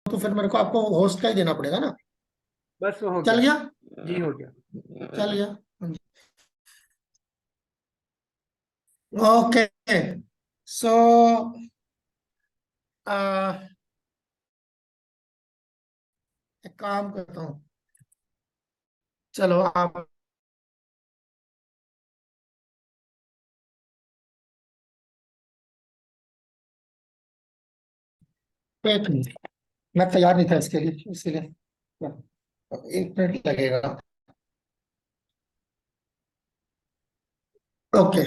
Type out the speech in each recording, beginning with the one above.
तो फिर मेरे को आपको होस्ट का ही देना पड़ेगा ना। बस हो चल गया। गया। जी हो गया। चल गया। ओके। सो एक काम करता हूँ। चलो आप एक मिनट, मैं तैयार नहीं था इसके लिए, इसीलिए 1 मिनट लगेगा। ओके।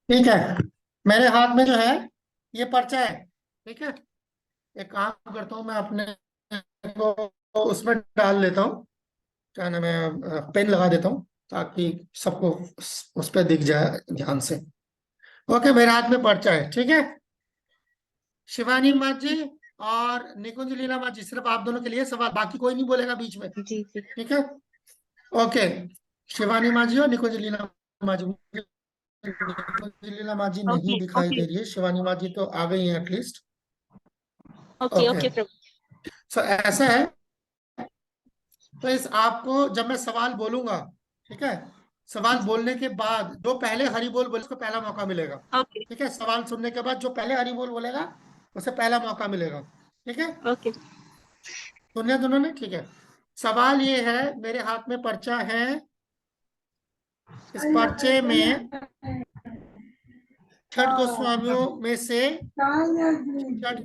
ठीक है, मेरे हाथ में जो है ये पर्चा है। ठीक है, एक काम करता हूँ, मैं अपने को उसमें डाल लेता हूँ, क्या नाम है, पेन लगा देता हूँ ताकि सबको उस पर दिख जाए ध्यान से। ओके, मेरे हाथ में पर्चा है। ठीक है, शिवानी माँ जी और निकुंज लीला माँ जी, सिर्फ आप दोनों के लिए सवाल, बाकी कोई नहीं बोलेगा बीच में। जी जी। ठीक है। ओके, शिवानी माँ जी और निकुंज लीला माँ जी। निकुंज लीला माँ जी नहीं ओके दिखाई ओके दे रही है, शिवानी माँ जी तो आ गई हैं एटलीस्ट। ओके ओके, ओके प्रभु। सो ऐसा है, तो इस आपको जब मैं सवाल बोलूंगा, ठीक है, सवाल बोलने के बाद जो पहले हरी बोल बोले उसको पहला मौका मिलेगा। ओके ठीक है, सवाल सुनने के बाद जो पहले हरी बोल बोलेगा उसे पहला मौका मिलेगा। ठीक है, ओके सुन लिया दोनों ने? ठीक है, सवाल ये है, मेरे हाथ में पर्चा है, इस पर्चे में छठ गोस्वामियों में से छठ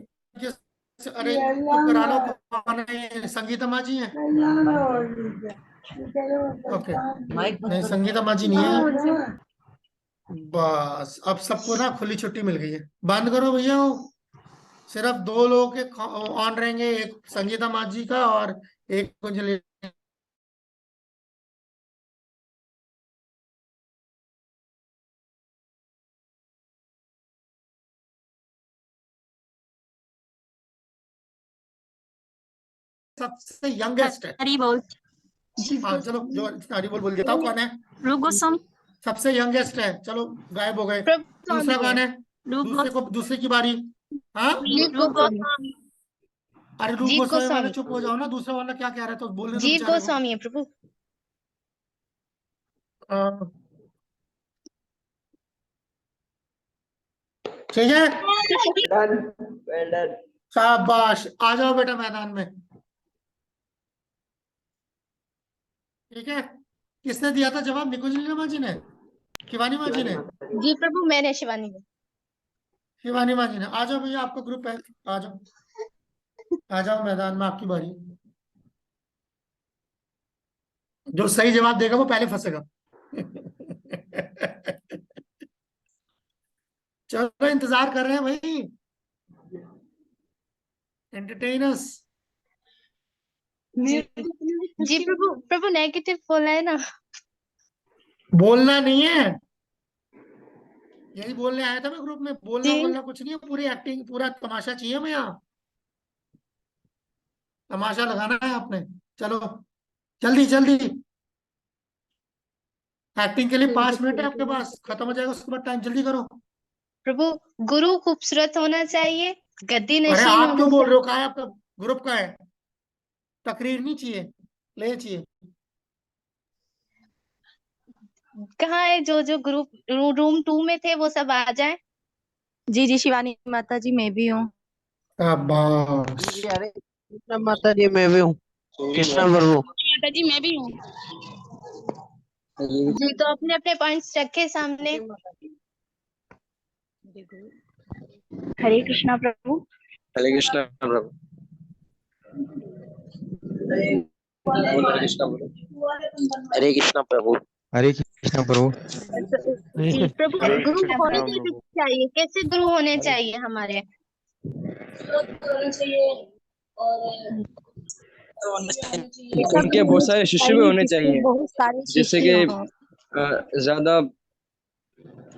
अरे चुप करा लो, कौन है ये? संगीता माँ जी हैं? ओके, नहीं संगीता माँ जी नहीं है। बस अब सबको ना खुली छुट्टी मिल गई है, बंद करो भैया वो। सिर्फ 2 लोगों के ऑन रहेंगे, एक संगीता माँ जी का और एक कुंजलि। सबसे यंगेस्ट है। हरी बोल। हाँ चलो, जो हरी बोल बोल देता हूँ, कौन है? रूप गोस्वामी। सबसे यंगेस्ट है, चलो गायब हो गए। प्रभु दूसरा गोस्वामी है। कौन है? रूप दूसरे को, गोस्वामी। दूसरे की बारी। हाँ, रूप गोस्वामी। अरे रूप जीव गोस्वामी वाले गोस्वामी। चुप हो जाओ ना, दूसरा वाला क्या कह रहा है तो बोलने दो जीव बेचारे को। गोस्वामी है प्रभु। अ, ठीक है, डन। Well done. शाबाश, आ जाओ बेटा मैदान में। ठीक है, किसने दिया था जवाब? निकुंज लीला जी ने, शिवानी माँ जी शिवानी ने? माता जी। जी प्रभु मैंने शिवानी ने। शिवानी माँ जी ने। आ जाओ भैया, आपका ग्रुप है, आ जाओ, आ जाओ मैदान में, आपकी बारी। जो सही जवाब देगा वो पहले फंसेगा। चलो इंतजार कर रहे हैं भाई, एंटरटेनर्स। जी जी प्रभु। प्रभु नेगेटिव बोला है ना। बोलना नहीं है, यही बोलने आया था मैं ग्रुप में, बोलना जी बोलना कुछ नहीं है, पूरी एक्टिंग, पूरा तमाशा चाहिए हमें यहाँ, तमाशा लगाना है आपने। चलो जल्दी जल्दी, एक्टिंग के लिए 5 मिनट है आपके पास, खत्म हो जाएगा उसके बाद टाइम, जल्दी करो। प्रभु गुरु खूबसूरत होना चाहिए, गद्दी अरे नशीन आप होना क्यों बोल रहे चाहिए। हो? कहाँ है आपका ग्रुप? का है? तकरीर नहीं चाहिए, ले चाहिए। कहाँ है जो जो ग्रुप रूम 2 में थे वो सब आ जाए। जी जी शिवानी माता जी मैं भी हूँ। शाबाश। जी जी, अरे कृष्णा माता जी मैं भी हूँ। कृष्णा प्रभु। माता जी मैं भी हूँ। जी तो अपने अपने पॉइंट्स रखे सामने। हरे कृष्णा प्रभु। हरे कृष्णा प्रभु। हरे कृष्णा प्रभु। हरे कृष्णा प्रभु। हरे कृष्णा प्रभु। जी प्रभु हरे गुरु होने कृष्णा कैसे प्रभु। चाहिए, कैसे गुरु होने चाहिए हमारे। सब उनके बहुत सारे शिष्य भी चाहिए होने जिसके चाहिए, बहुत सारे जैसे शिष्य कि हों। ज्यादा।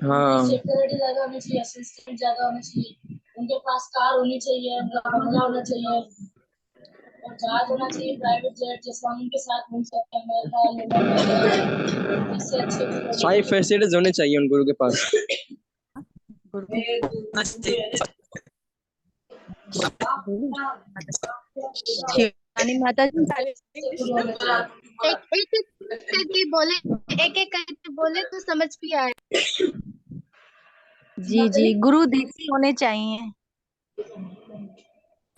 हाँ। सिक्योरिटी ज्यादा होनी चाहिए, असिस्टेंट ज्यादा होना चाहिए, उनके पास कार होनी चाहिए, उनका बंगला होना चाहिए। जहाज होना चाहिए, प्राइवेट जेट, जिससे हम उनके साथ घूम सकते हैं, अमेरिका, लंदन, जिससे अच्छे गुरु 5 फैसिलिटीज होने चाहिए उन गुरु के पास। शिवानी माता जी एक एक करके बोले, एक एक करके बोले तो समझ भी आए। जी जी, गुरु देसी होने चाहिए।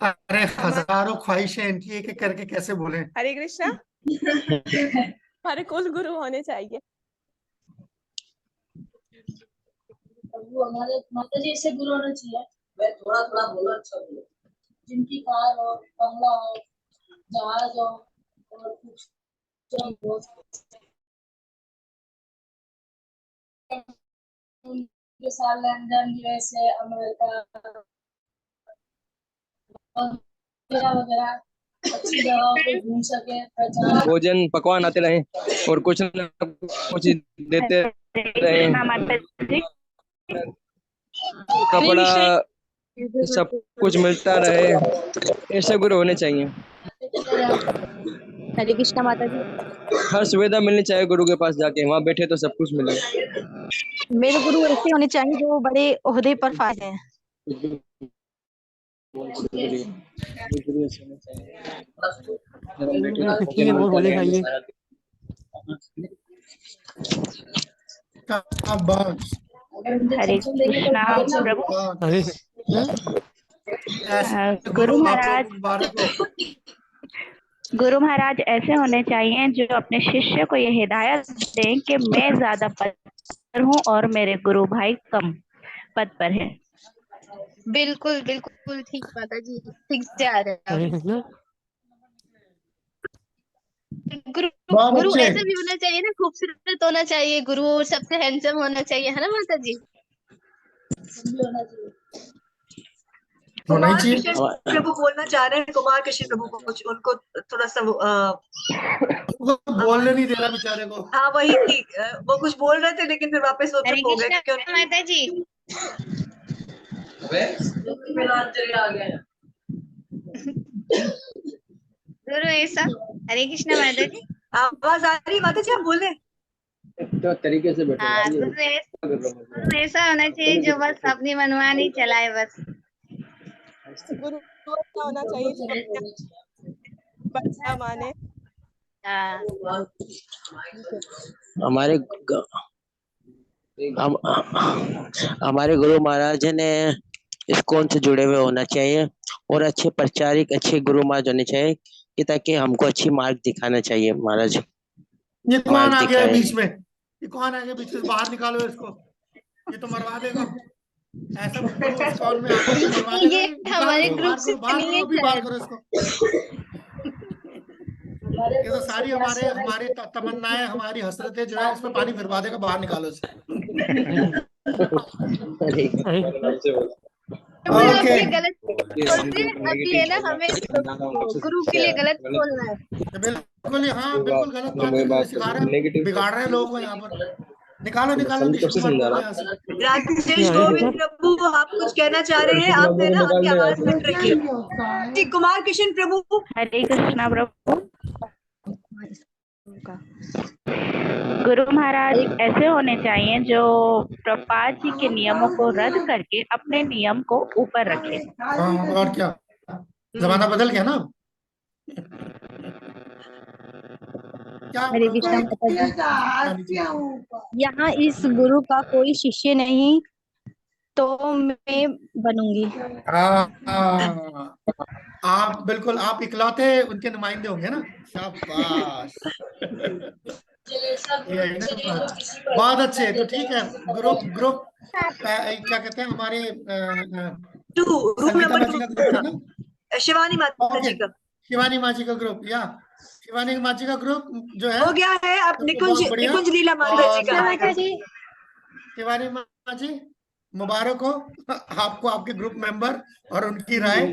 अरे हजारों ख्वाहिशें इनकी, एक एक करके कैसे बोले। हरे कृष्णा। हमारे कुल गुरु होने चाहिए। हमारे माता जी ऐसे गुरु होना चाहिए, मैं थोड़ा थोड़ा बोला, अच्छा बोलो, जिनकी कार हो, बंगला हो, जहाज हो, और कुछ के साथ लंदन, यूएसए, अमेरिका वगैरह वगैरह अच्छी जगहों पे घूम सके, पहचान भोजन पकवान आते रहे और कुछ न कुछ देते रहे, कपड़ा सब कुछ मिलता रहे, ऐसे गुरु होने चाहिए। हरे कृष्णा माता जी। हर सुविधा मिलनी चाहिए गुरु के पास जाके, वहां बैठे तो सब कुछ मिले। मेरे गुरु ऐसे होने चाहिए जो बड़े ओहदे पर फायदे हैं। वो होने चाहिए। शाबाश। हरे कृष्णा प्रभु। अरे ऐसे गुरु आप महाराज, लोग मुबारक हो। गुरु महाराज ऐसे होने चाहिए जो अपने शिष्य को ये हिदायत दें कि मैं ज्यादा पद पर हूँ और मेरे गुरु भाई कम पद पर हैं। बिल्कुल बिल्कुल ठीक माता जी, ठीक से आ रहे हैं हरे आप। कृष्णा। गुरु बहुत गुरु अच्छे। ऐसा भी होना चाहिए ना, खूबसूरत होना चाहिए गुरु, और सबसे हैंडसम होना चाहिए, है ना माता जी। होना चाहिए। होना ही कुमार चाहिए। कृष्ण प्रभु बोलना चाह रहे हैं, कुमार कृष्ण प्रभु को कुछ, उनको थोड़ा सा वो बोलने नहीं दे रहा बेचारे को। हाँ वही, वो कुछ बोल रहे थे लेकिन फिर वापस वो हरे चुप हो गए कृष्णा क्योंकि माता जी। गुरु ऐसा, हरे कृष्णा माता जी। आवाज आ रही है माता जी, आप बोल रहे हैं? तो तरीके से बैठे। हाँ, गुरु ऐसा होना चाहिए जो बस अपनी मनमानी चलाए बस। गुरु ऐसा होना चाहिए जो अपने बच्चा माने। हाँ, हमारे हमारे गुरु महाराज ने इस्कॉन से जुड़े हुए होना चाहिए और अच्छे प्रचारिक, अच्छे गुरु महाराज होने चाहिए कि ताकि हमको अच्छी मार्ग दिखाना चाहिए महाराज। ये कौन मार्ग आ गया है दिखाए। बीच में? ये कौन आ गया बीच में? बाहर निकालो इसको, ये तो मरवा देगा। ऐसा गुरु इस्कॉन में आके तो मरवा देगा। ये निकालो हमारे इसको, ग्रुप बाहर से करो, बाहर नहीं करो, है अभी बाहर शायद। करो इसको। ये तो सारी हमारे हमारी तमन्नाएं, हमारी हसरतें जो है इसमें पानी फिरवा देगा। बाहर निकालो इसे। आपके ओके, लिए गलत बोलते हैं, अभी है ना, हमें गुरु के लिए गलत बोलना है। बिल्कुल ही, हाँ बिल्कुल गलत बात सिखा रहे हैं, बिगाड़ रहे हैं लोगों को यहाँ पर। निकालो निकालो नीतीश कुमार को यहाँ से। राजेश गोविंद प्रभु, आप कुछ कहना चाह रहे हैं? आप है ना, आपकी आवाज कट रही है। जी, कुमार कृष्ण प्रभु। हरे कृष्णा प्रभु। गुरु महाराज ऐसे होने चाहिए जो प्रभुपाद जी के नियमों को रद्द करके अपने नियम को ऊपर रखे। हाँ, और क्या, जमाना बदल गया ना। क्या हरे कृष्णा माता जी। यहाँ इस गुरु का कोई शिष्य नहीं तो मैं बनूंगी। आप बिल्कुल, आप इकलौते उनके नुमाइंदे होंगे ना। शाबाश। ये है ना बात। बहुत अच्छे। तो ठीक है, ग्रुप ग्रुप क्या कहते हैं हमारे टू, रूम संगीता नंबर माँ जी का ग्रुप था ना। 2, शिवानी माता ओके, जी का शिवानी माँ जी का ग्रुप, या शिवानी माँ जी का ग्रुप जो है हो गया है। अब तो निकुंज बहुत बढ़िया। निकुंज लीला माता जी का और आएगा। शिवानी माँ जी, मुबारक हो आपको, आपके ग्रुप मेंबर और उनकी राय।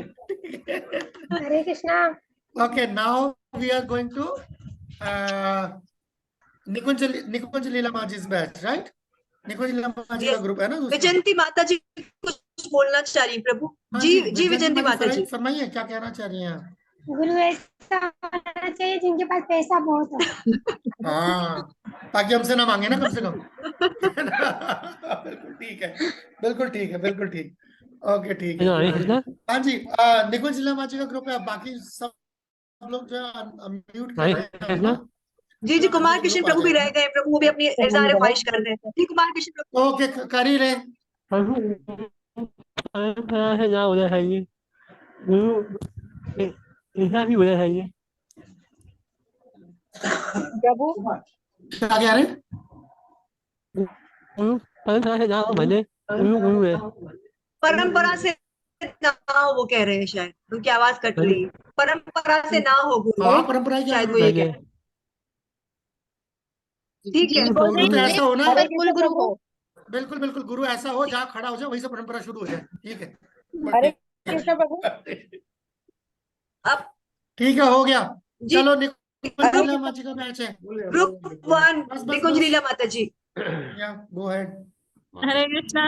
Hare Krishna. Okay, now we are going to Nikunj Leela Maa ji batch, right? निकुंज लीला माँ जी का ग्रुप है ना दूसरा। विजंती माता जी कुछ बोलना चाह रही हैं प्रभु। हाँ जी जी, जी, विजंती माता जी। फरमाइए क्या कहना चाह रही हैं आप? गुरु ऐसा होना चाहिए जिनके पास पैसा बहुत हो। हाँ, ताकि हमसे ना मांगे ना, कम से कम। बिल्कुल ठीक है, बिल्कुल ठीक है, बिल्कुल ठीक। ओके, ठीक है। हाँ जी, निकुंज जिला माची का ग्रुप है, बाकी सब लोग जो है म्यूट कर रहे हैं अपना। जी जी, कुमार जो कृष्ण ग्रुप आ प्रभु भी रह जाएगा। गए, प्रभु वो भी अपनी इज़हार ख्वाहिश कर रहे हैं। जी, कुमार कृष्ण प्रभु। ओके, कर ही रहे। ना होना चाहिए, गुरु ऐसा भी होना चाहिए। प्रभु क्या कह रहे हैं? गुरु परंपरा से ना हो बने, गुरु गुरु है। परंपरा से ना हो, वो कह रहे हैं शायद, उनकी आवाज कट रही है। परंपरा से ना हो गुरु, हाँ, परंपरा क्या शायद वो ये कह रहे हैं। ठीक है, गुरु तो ऐसा हो ना, कुल गुरु हो। बिल्कुल बिल्कुल, गुरु ऐसा हो जहाँ खड़ा हो जाए वहीं से परंपरा शुरू हो जाए। ठीक है, हरे कृष्ण प्रभु। अब ठीक है, हो गया। जी, चलो, निकुंज लीला माची का मैच है। ग्रुप 1 बस बस निकुंज बस, लीला माता जी। या गो अहेड। हरे कृष्णा।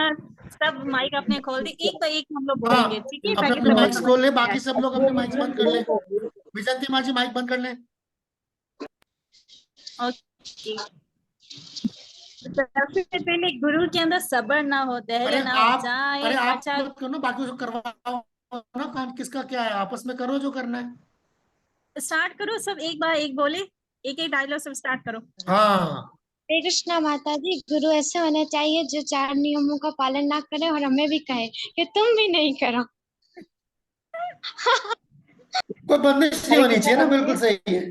सब माइक अपने खोल दी, एक तो एक हम लोग हाँ, बोलेंगे, ठीक है, अपने ताकि अपने सबको माइक्स समझ खोल ले, में बाकी आए। सब लोग अपने माइक्स बंद कर ले। विजंती माची माइक बंद कर ले। ओके। सबसे पहले गुरु के अंदर सब्र ना हो, धैर्य ना हो, जहाँ अरे एक आप आचार। मत करो, बाकी उसको करवाओ ना, काम किसका क्या है, आपस में करो जो करना है। स्टार्ट करो, सब एक बार एक बोले, एक एक डायलॉग सब स्टार्ट करो। हाँ, हरे कृष्णा माता जी, गुरु ऐसे होने चाहिए जो 4 नियमों का पालन ना करे और हमें भी कहे कि तुम भी नहीं करो। कोई बंदिश नहीं होनी चाहिए ना, बिल्कुल सही है।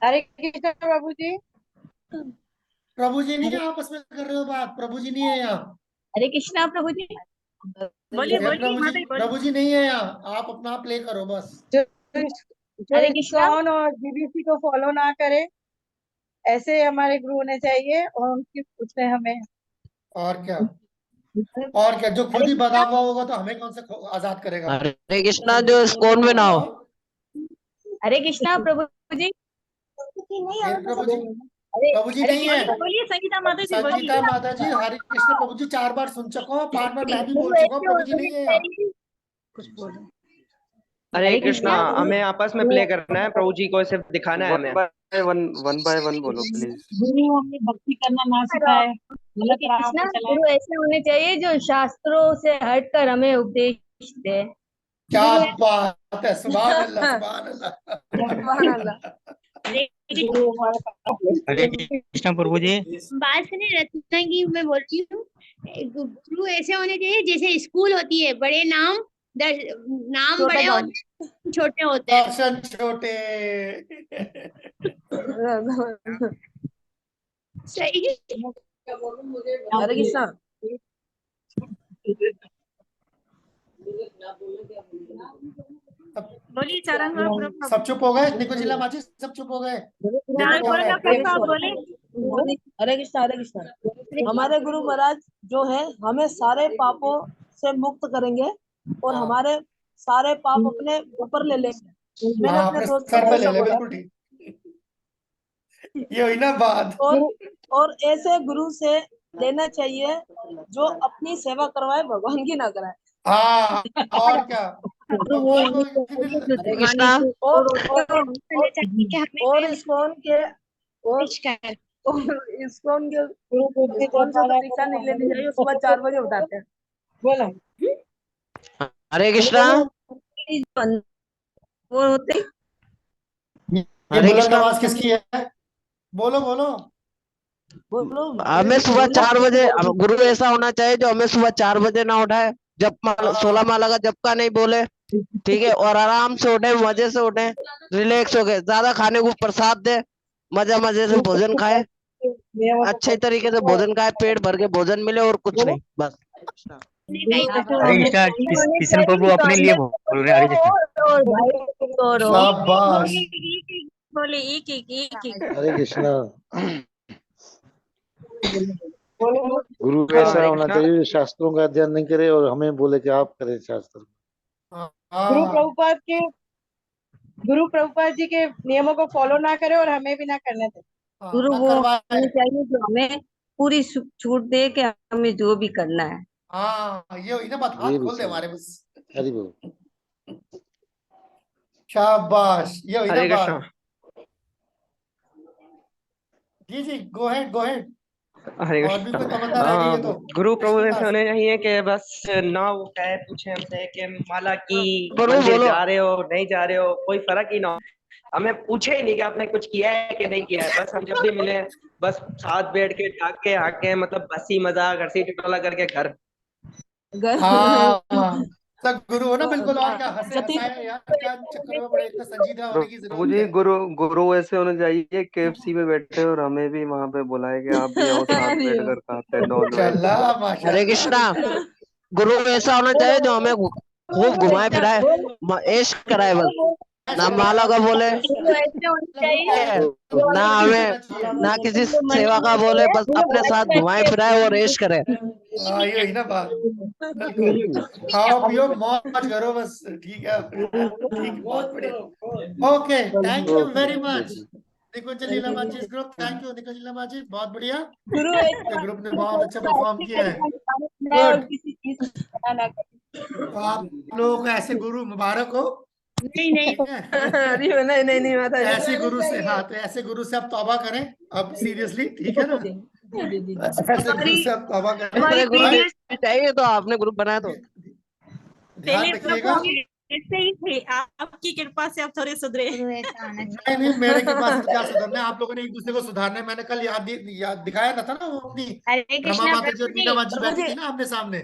हरे कृष्ण प्रभु जी। प्रभु जी नहीं है, आपस में कर रहे हो बात, प्रभु जी नहीं है यहाँ। हरे कृष्णा प्रभु जी। बोलिए ये बोलिए माता जी, बोलिए। प्रभु जी नहीं है यहाँ, आप अपना प्ले करो बस। जो हरे कृष्णा। इस्कॉन और जीबीसी को फॉलो ना करे, ऐसे हमारे गुरु होने चाहिए, और उनकी उसमें हमें और क्या, और क्या, जो खुद ही बदा हुआ होगा तो हमें कौन से आजाद करेगा। हरे कृष्णा, जो इस्कॉन में ना हो। हरे कृष्णा प्रभु जी। ये प्रभु जी, अरे प्रभु जी हरे नहीं है। बोलिए बोलिए, संगीता माता जी बोलिए। संगीता माता जी, हरे कृष्ण प्रभु जी 4 बार सुन चुका हूँ, 5 बार मैं भी बोल गुरु चुका हूँ, ऐसे प्रभु जी होने नहीं है यहाँ। चाहिए। हरे कृष्णा, कृष्णा हमें आपस में प्ले करना है, प्रभु जी को सिर्फ दिखाना है हमें। वन बाय वन बोलो प्लीज। गुरु हमें भक्ति करना ना सिखाए, हरे गलत राह कृष्णा, पे चलाए। गुरु ऐसे होने चाहिए जो शास्त्रों से हटकर हमें उपदेश दे। क्या गुरु बात है, सुभान अल्लाह, सुभान अल्लाह। गुरु हमारे पास हरे कृष्णा प्रभु जी। बात सुनिए रत्ना की, मैं बोल रही हूँ, गुरु ऐसे होने चाहिए जैसे स्कूल होती है, बड़े नाम नाम बड़े और छोटे होते हैं। दर्शन छोटे। सही है। हरे कृष्णा। बोलिए चारण ग्रुप। सब चुप हो गए, निकुंज जिला माची सब चुप हो गए। हरे कृष्णा। हरे कृष्णा। हमारे गुरु महाराज जो है हमें सारे पापों से मुक्त करेंगे और हमारे सारे पाप अपने ऊपर ले लेंगे। मैंने हाँ, अपने अपने दोस्त सर को पे ऐसा ले ले, बोला। बिल्कुल ठीक। ये हुई ना बात। और ऐसे गुरु से लेना चाहिए जो अपनी सेवा करवाए, भगवान की ना कराए। हाँ, और क्या, भगवान को हरे कृष्णा। और इस्कॉन के और इस्कॉन के इस्कॉन से तो परीक्षा नहीं लेनी चाहिए, सुबह 4 बजे उठाते हैं। बोलो। हरे कृष्णा। वो होते ये हरे बुलंद कृष्णा। आवाज किसकी है? बोलो बोलो। हमें सुबह 4 बजे, गुरु ऐसा होना चाहिए जो हमें सुबह 4 बजे ना उठाए, जब 16 माला का जब का नहीं बोले, ठीक है, और आराम से उठे, मजे से उठे, रिलैक्स हो गए, ज्यादा खाने को प्रसाद दे, मजे से भोजन खाए, अच्छे तरीके से भोजन खाए, पेट भर के भोजन मिले और कुछ नहीं, बस। हरे कृष्णा, किशन प्रभु अपने लिए बोल रहे हैं। हरे कृष्णा। शाबाश। बोले एक एक एक एक। हरे कृष्णा। गुरु हाँ, ऐसा हरे होना कृष्णा। चाहिए जो शास्त्रों का अध्ययन नहीं करे और हमें बोले कि आप करें शास्त्र। गुरु प्रभुपाद जी के नियमों को फॉलो ना करे और हमें भी ना करने दे। गुरु वो होनी चाहिए जो हमें पूरी छूट दे के हमें जो भी करना है। हाँ, ये हुई ना बात, हाथ ये भी खोल दे सही। हमारे बस। हरि बोल। शाबाश, ये हुई ना हरे कृष्णा। बात। जी गो हेड गो हेड। हरे और भी कोई तमन्ना रह गई है कृष्णा। तो गुरु प्रभु ऐसे कृष्णदास। होने चाहिए कि बस ना वो कहे पूछे हमसे कि माला की गुरु मंदिर बोलो। जा रहे हो नहीं जा रहे हो, कोई फर्क ही ना हो। हमें पूछे ही नहीं कि आपने कुछ किया है कि नहीं किया है, बस हम जब भी मिले बस साथ बैठ के टाके आके मतलब हंसी मजाक हंसी टटोला करके घर। हाँ सब गुरु हो ना बिल्कुल, और क्या हंसे जतिन हंसाया यार, क्या चक्कर में पड़े, इतना संजीदा होने की प्रभु जरूरत जी, क्या है। गुरु ऐसे होने चाहिए KFC में बैठे और हमें भी वहां पे बुलाए कि आप भी आओ, साथ बैठ कर खाते हैं नॉन वेज। माशाल्लाह हरे माशाल्लाह। कृष्णा। गुरु ऐसा होना चाहिए जो हमें खूब घुमाए फिराए, ऐश कराए, बस ना माला का बोले, गुरु ऐसे होने मतलब चाहिए जो ना होना हमें, चाहिए। ना किसी जो मन सेवा का बोले, बस अपने साथ घुमाए फिराए और ऐश करे। हाँ ये हुई ना बात, बिल्कुल खाओ पियो मौज करो बस, ठीक है ठीक, बहुत बढ़िया। Okay thank you very much Nikunj Leela Manjhi group, thank you Nikunj Leela Manjhi, बहुत बढ़िया। गुरु ये ग्रुप ने बहुत अच्छा परफॉर्म किया है, और गुड। किसी चीज को मना ना तो आप लोगों को ऐसे गुरु मुबारक हो, नहीं नहीं ठीक है। करे। नहीं माता जी। ऐसे गुरु से, हाँ तो ऐसे गुरु से आप तौबा करें अब सीरियसली, ठीक है ना। जी। ऐसे गुरु से आप तौबा करें। हमारे गुरु हाँ, चाहिए तो आपने ग्रुप बनाया तो। ध्यान पहले रखिएगा। प्रभु ऐसे ही थे, आपकी कृपा से अब थोड़े सुधरे। गुरु ऐसा होना नहीं नहीं मेरे के पास तो क्या सुधरना है, आप लोगों ने एक दूसरे को सुधारना है। मैंने कल याद दिखाया था ना वो अपनी हरे रमा कृष्णा माता जी और प्रभु मीना जी। माँ जी बैठी थी ना आमने सामने।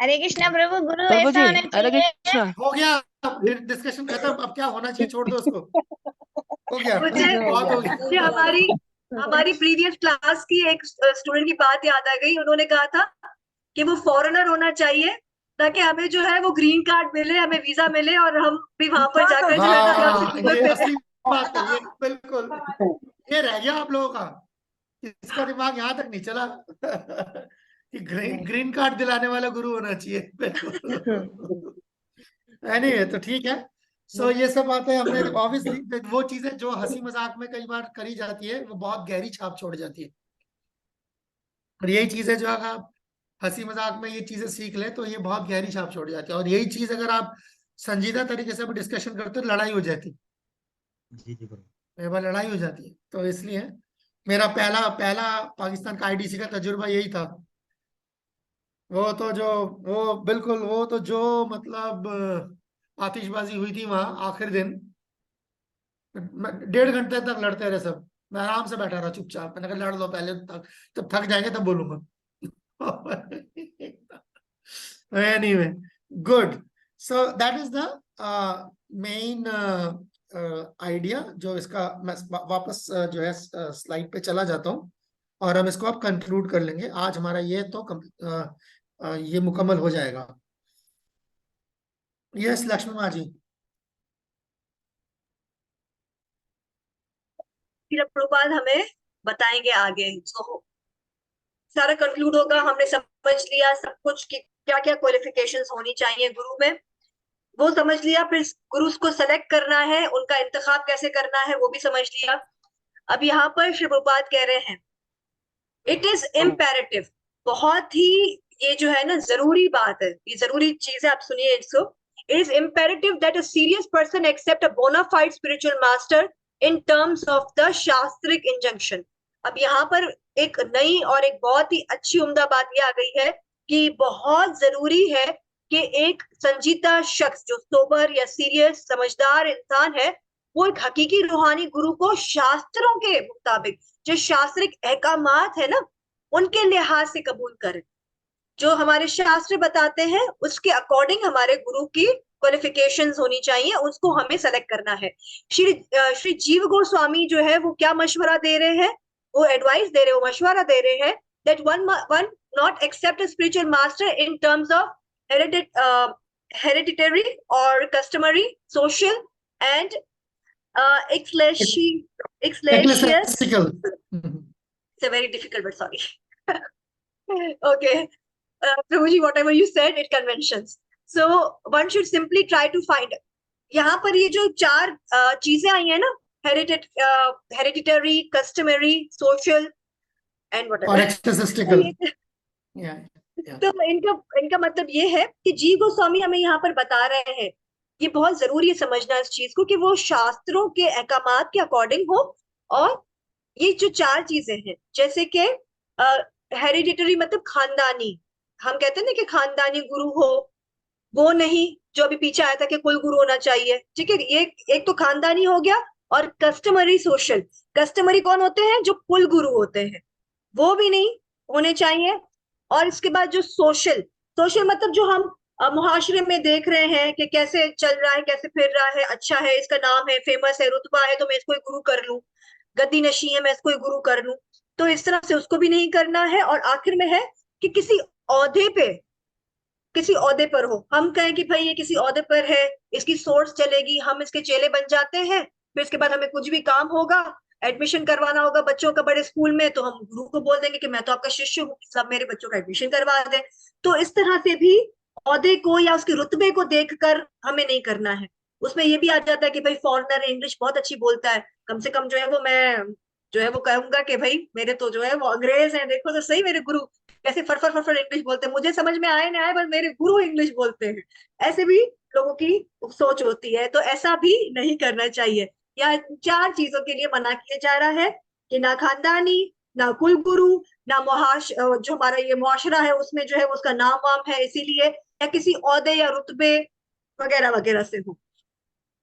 हरे कृष्णा प्रभु, गुरु प्रभु ऐसा जी, होना हरे चाहिए। कृष्णा। हो गया, डिस्कशन खत्म, अब क्या होना चाहिए छोड़ दो उसको, हो गया मुझे बहुत हो मुझे गया। हमारी प्रीवियस क्लास की एक स्टूडेंट की बात याद आ गई। उन्होंने कहा था कि वो फॉरेनर होना चाहिए ताकि हमें जो है वो ग्रीन कार्ड मिले, हमें वीजा मिले और हम भी वहां पर जाकर जो है ना आराम से हाँ घूमे ये फिरे। असली बात है, ये बिल्कुल ये रह गया आप लोगों का, इसका दिमाग यहाँ तक नहीं चला कि ग्रीन कार्ड दिलाने वाला गुरु होना चाहिए, बिल्कुल। एनीवे तो ठीक है। सो ये सब बातें हमने ऑब्वियसली, वो चीजें जो हंसी मजाक में कई बार करी जाती है वो बहुत गहरी छाप छोड़ जाती है, और यही चीजें जो अगर आप हंसी मजाक में ये चीजें सीख ले तो ये बहुत गहरी छाप छोड़ जाती है, और यही चीज अगर आप संजीदा तरीके से डिस्कशन करते हो लड़ाई हो जाती है, कई बार लड़ाई हो जाती है। तो इसलिए मेरा पहला पहला पाकिस्तान का IDC का तजुर्बा यही था। वो तो जो वो बिल्कुल वो तो जो मतलब आतिशबाजी हुई थी वहां आखिर दिन, 1.5 घंटे तक लड़ते रहे सब, मैं आराम से बैठा रहा चुपचाप, मैंने कहा लड़ लो पहले, तक जब थक जाएंगे तब बोलूंगा। Anyway good, so that is the main idea जो इसका, मैं वापस जो है स्लाइड पे चला जाता हूँ और हम इसको अब कंक्लूड कर लेंगे। आज हमारा ये तो ये मुकम्मल हो जाएगा। यस लक्ष्मी माँ जी। फिर प्रभुपाद हमें बताएंगे आगे, तो सारा कंक्लूड होगा। हमने समझ लिया सब कुछ कि क्या क्या क्वालिफिकेशंस होनी चाहिए गुरु में, वो समझ लिया। फिर गुरु को सेलेक्ट करना है, उनका इंतखाब कैसे करना है वो भी समझ लिया। अब यहाँ पर श्री प्रभुपाद कह रहे हैं इट इज इम्पेरेटिव, बहुत ही ये जो है ना जरूरी बात है, ये जरूरी चीज है, आप सुनिए इसको। It is imperative that a serious person accept a bona fide spiritual master in terms of the शास्त्रिक इंजंक्शन। अब यहाँ पर एक नई और एक बहुत ही अच्छी उम्दा बात ये आ गई है कि बहुत जरूरी है कि एक संजीदा शख्स जो सोबर या सीरियस समझदार इंसान है वो एक हकीकी रूहानी गुरु को शास्त्रों के मुताबिक, जो शास्त्रिक अहकामात है ना उनके लिहाज से कबूल करें। जो हमारे शास्त्र बताते हैं उसके अकॉर्डिंग हमारे गुरु की क्वालिफिकेशंस होनी चाहिए, उसको हमें सेलेक्ट करना है। श्री जीव गोस्वामी जो है वो क्या मशवरा दे रहे हैं, वो एडवाइस दे रहे हैं, वो मशवरा दे रहे हैं that one not accept a spiritual master in terms of hereditary or customary, social and ecclesiastic. It's a very difficult word, sorry. Okay. Prabhuji, whatever you said, it conventions. So one should simply try to find. यहाँ पर ये जो चार चीजें आई है ना, hereditary, customary, social and whatever. ecclesiastical. तो इनका मतलब ये है कि जी गोस्वामी हमें यहाँ पर बता रहे हैं ये बहुत जरूरी है समझना इस चीज को कि वो शास्त्रों के अहकामात के अकॉर्डिंग हो। और ये जो 4 चीजें हैं, जैसे कि हेरिडिटरी मतलब खानदानी, हम कहते हैं ना कि खानदानी गुरु हो, वो नहीं जो अभी पीछे आया था कि कुल गुरु होना चाहिए, ठीक है, ये एक तो खानदानी हो गया। और कस्टमरी सोशल, कस्टमरी कौन होते हैं, जो कुल गुरु होते हैं, वो भी नहीं होने चाहिए। और इसके बाद जो सोशल, सोशल मतलब जो हम मुहाशरे में देख रहे हैं कि कैसे चल रहा है, कैसे फिर रहा है, अच्छा है, इसका नाम है, फेमस है, रुतबा है, तो मैं इसको एक गुरु कर लूं, गद्दी नशी है, मैं इसको एक गुरु कर लूं, तो इस तरह से उसको भी नहीं करना है। और आखिर में है कि किसी ओहदे पे, किसी ओहदे पर हो, हम कहें कि भाई ये किसी ओहदे पर है, इसकी सोर्स चलेगी, हम इसके चेले बन जाते हैं, फिर इसके बाद हमें कुछ भी काम होगा, एडमिशन करवाना होगा बच्चों का बड़े स्कूल में, तो हम गुरु को बोल देंगे कि मैं तो आपका शिष्य हूँ, सब मेरे बच्चों का एडमिशन करवा दें। तो इस तरह से भी ओहदे को या उसके रुतबे को देखकर हमें नहीं करना है। उसमें ये भी आ जाता है कि भाई फॉरेनर इंग्लिश बहुत अच्छी बोलता है, कम से कम जो है वो मैं जो है वो कहूंगा कि भाई मेरे तो जो है वो अंग्रेज हैं, देखो तो सही मेरे गुरु कैसे फरफर फरफर इंग्लिश बोलते हैं, मुझे समझ में आए ना आए पर मेरे गुरु इंग्लिश बोलते हैं। ऐसे भी लोगों की सोच होती है, तो ऐसा भी नहीं करना चाहिए। या 4 चीजों के लिए मना किया जा रहा है कि ना खानदानी, ना कुल गुरु, ना जो हमारा ये मुआशरा है उसमें जो है उसका नाम वाम है इसीलिए, या किसी ओहदे या रुतबे वगैरह वगैरह से हो।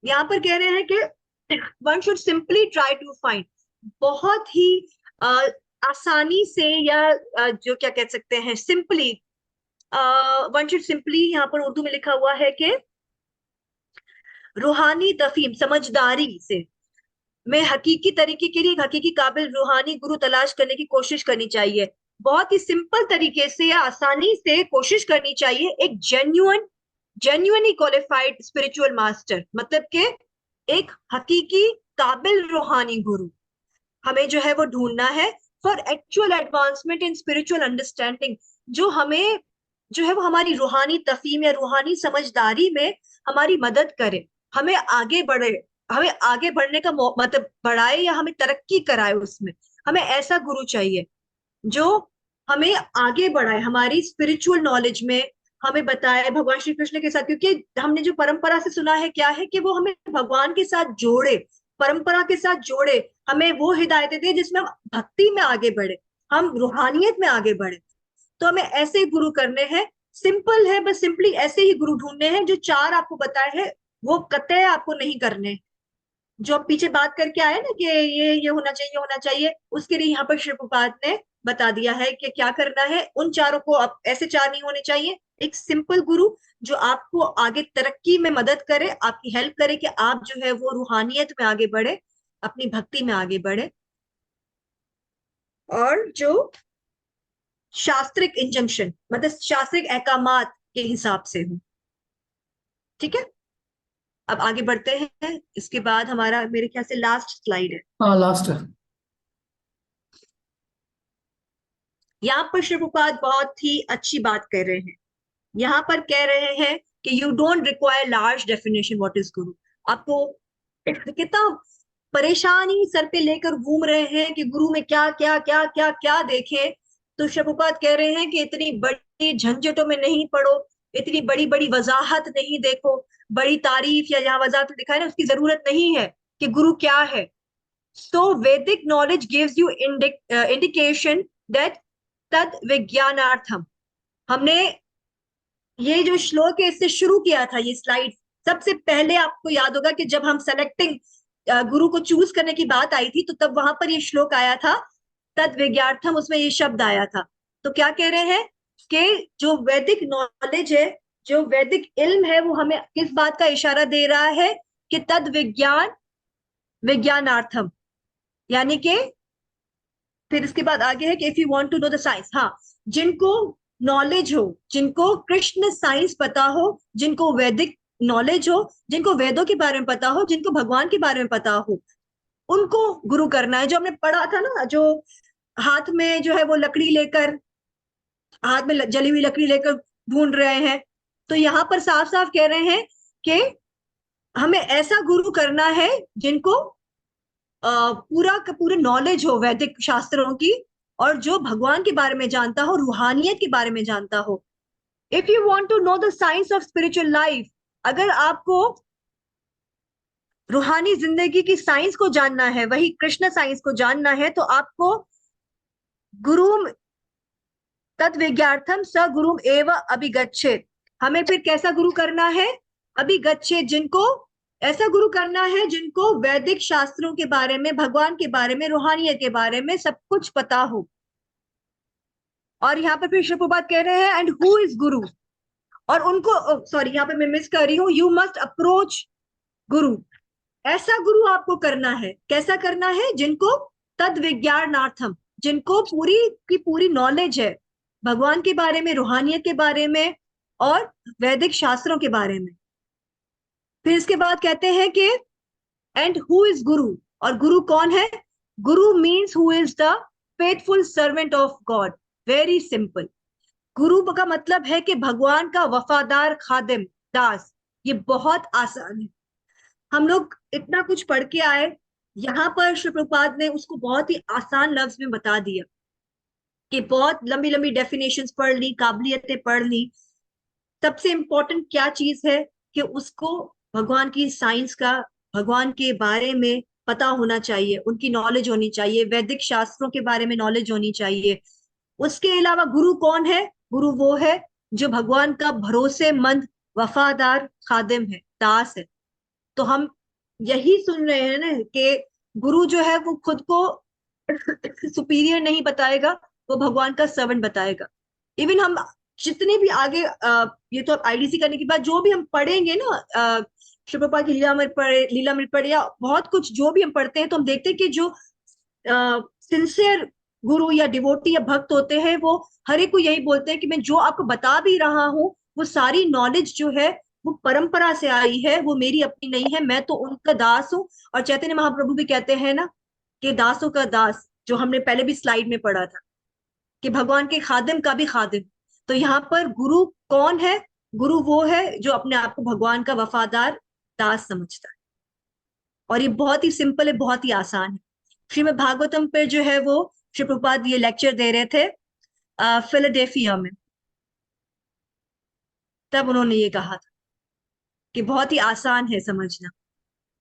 यहाँ पर कह रहे हैं कि one should simply try to find, बहुत ही आसानी से, या जो क्या कह सकते हैं सिंपली, वन शुड सिंपली, यहाँ पर उर्दू में लिखा हुआ है कि रूहानी तफहीम, समझदारी से में हकीकी तरीके के लिए एक हकीकी काबिल रूहानी गुरु तलाश करने की कोशिश करनी चाहिए। बहुत ही सिंपल तरीके से या आसानी से कोशिश करनी चाहिए एक जेन्युइनली क्वालिफाइड स्पिरिचुअल मास्टर, मतलब के एक हकीकी काबिल रूहानी गुरु हमें जो है वो ढूंढना है for actual advancement in spiritual understanding, जो हमें जो है वो हमारी रूहानी तफहीम या रूहानी समझदारी में हमारी मदद करे, हमें आगे बढ़े, हमें आगे बढ़ने का मतलब बढ़ाए या हमें तरक्की कराए, उसमें हमें ऐसा गुरु चाहिए जो हमें आगे बढ़ाए हमारी स्पिरिचुअल नॉलेज में, हमें बताए भगवान श्री कृष्ण के साथ, क्योंकि हमने जो परंपरा से सुना है क्या है कि वो हमें भगवान के साथ जोड़े, परंपरा के साथ जोड़े, हमें वो हिदायतें दे जिसमें हम भक्ति में आगे बढ़े, हम रूहानियत में आगे बढ़े। तो हमें ऐसे गुरु करने हैं, सिंपल है, बस सिंपली ऐसे ही गुरु ढूंढने हैं। जो 4 आपको बताए हैं वो कतई आपको नहीं करने, जो पीछे बात करके आए ना कि ये होना चाहिए होना चाहिए, उसके लिए यहाँ पर श्री प्रभुपाद ने बता दिया है कि क्या करना है। उन 4 को अब ऐसे 4 नहीं होने चाहिए, एक सिंपल गुरु जो आपको आगे तरक्की में मदद करे, आपकी हेल्प करे कि आप जो है वो रूहानियत में आगे बढ़े, अपनी भक्ति में आगे बढ़े, और जो शास्त्रिक इंजंक्शन मतलब शास्त्रिक अहकामात के हिसाब से हो। ठीक है, अब आगे बढ़ते हैं। इसके बाद हमारा मेरे ख्याल से लास्ट स्लाइड है। हाँ लास्ट है। यहाँ पर श्री प्रभुपाद बहुत ही अच्छी बात कर रहे हैं। यहाँ पर कह रहे हैं कि you don't require large definition what is गुरु। आपको कितना परेशानी सर पे लेकर घूम रहे हैं कि गुरु में क्या क्या क्या क्या क्या देखें, तो श्री प्रभुपाद कह रहे हैं कि इतनी बड़ी झंझटों में नहीं पड़ो, इतनी बड़ी बड़ी वजाहत नहीं देखो, बड़ी तारीफ या जहाँ वजाहत दिखाए ना उसकी जरूरत नहीं है कि गुरु क्या है। सो वैदिक knowledge gives you indication that तद विज्ञानार्थम। हमने ये जो श्लोक है इससे शुरू किया था, ये स्लाइड सबसे पहले आपको याद होगा कि जब हम सेलेक्टिंग गुरु को चूज करने की बात आई थी तो तब वहां पर ये श्लोक आया था, तद विज्ञार्थम, उसमें ये शब्द आया था। तो क्या कह रहे हैं कि जो वैदिक नॉलेज है, जो वैदिक इल्म है, वो हमें किस बात का इशारा दे रहा है कि तद विज्ञानार्थम, यानी कि फिर इसके बाद आगे है कि if you want to know the science, हाँ, जिनको नॉलेज हो, जिनको कृष्ण साइंस पता हो, जिनको वैदिक नॉलेज हो, जिनको वेदों के बारे में पता हो, जिनको भगवान के बारे में पता हो, उनको गुरु करना है। जो हमने पढ़ा था ना, जो हाथ में जो है वो लकड़ी लेकर, हाथ में जली हुई लकड़ी लेकर ढूंढ रहे हैं, तो यहाँ पर साफ साफ कह रहे हैं कि हमें ऐसा गुरु करना है जिनको पूरा का पूरा नॉलेज हो वैदिक शास्त्रों की, और जो भगवान के बारे में जानता हो, रूहानियत के बारे में जानता हो। If you want to know the science of spiritual life, अगर आपको रूहानी जिंदगी की साइंस को जानना है, वही कृष्ण साइंस को जानना है, तो आपको गुरु तद्विज्ञार्थम स गुरुम एव अभिगच्छेत। हमें फिर कैसा गुरु करना है? अभिगच्छेत, जिनको ऐसा गुरु करना है जिनको वैदिक शास्त्रों के बारे में, भगवान के बारे में, रूहानियत के बारे में सब कुछ पता हो। और यहाँ पर फिर श्री प्रभुपाद कह रहे हैं एंड हु इज गुरु, और उनको सॉरी यहाँ पे मैं मिस कर रही हूँ, यू मस्ट अप्रोच गुरु। ऐसा गुरु आपको करना है, कैसा करना है? जिनको तद विज्ञानार्थम, जिनको पूरी की पूरी नॉलेज है भगवान के बारे में, रूहानियत के बारे में और वैदिक शास्त्रों के बारे में। फिर इसके बाद कहते हैं कि एंड हु इज गुरु, और गुरु कौन है? गुरु means who is the faithful servant of God. Very simple, गुरु का मतलब है कि भगवान का वफादार खादिम, दास। ये बहुत आसान है, हम लोग इतना कुछ पढ़ के आए, यहाँ पर श्री प्रभुपाद ने उसको बहुत ही आसान लफ्ज में बता दिया कि बहुत लंबी लंबी डेफिनेशंस पढ़ ली, काबिलियतें पढ़ ली। सबसे इंपॉर्टेंट क्या चीज है कि उसको भगवान की साइंस का, भगवान के बारे में पता होना चाहिए, उनकी नॉलेज होनी चाहिए, वैदिक शास्त्रों के बारे में नॉलेज होनी चाहिए। उसके अलावा गुरु कौन है? गुरु वो है जो भगवान का भरोसेमंद वफादार खादिम है, दास है। तो हम यही सुन रहे हैं ना कि गुरु जो है वो खुद को सुपीरियर नहीं बताएगा, वो भगवान का सर्वेंट बताएगा। इवन हम जितने भी आगे ये तो आईडीसी करने के बाद जो भी हम पढ़ेंगे ना, श्री प्रभुपाद की लीलामृत पढ़े या बहुत कुछ जो भी हम पढ़ते हैं, तो हम देखते हैं कि जो सिंसियर गुरु या डिवोटी या भक्त होते हैं, वो हर एक को यही बोलते हैं कि मैं जो आपको बता भी रहा हूँ वो सारी नॉलेज जो है वो परंपरा से आई है, वो मेरी अपनी नहीं है, मैं तो उनका दास हूँ। और चैतन्य महाप्रभु भी कहते हैं ना कि दासों का दास, जो हमने पहले भी स्लाइड में पढ़ा था कि भगवान के खादिम का भी खादिम। तो यहाँ पर गुरु कौन है? गुरु वो है जो अपने आप को भगवान का वफादार दास समझता है। और ये बहुत ही सिंपल है, बहुत ही आसान है। श्रीमद् भागवतम पे जो है वो श्री प्रभुपाद ये लेक्चर दे रहे थे फिलाडेल्फिया में, तब उन्होंने ये कहा था कि बहुत ही आसान है समझना।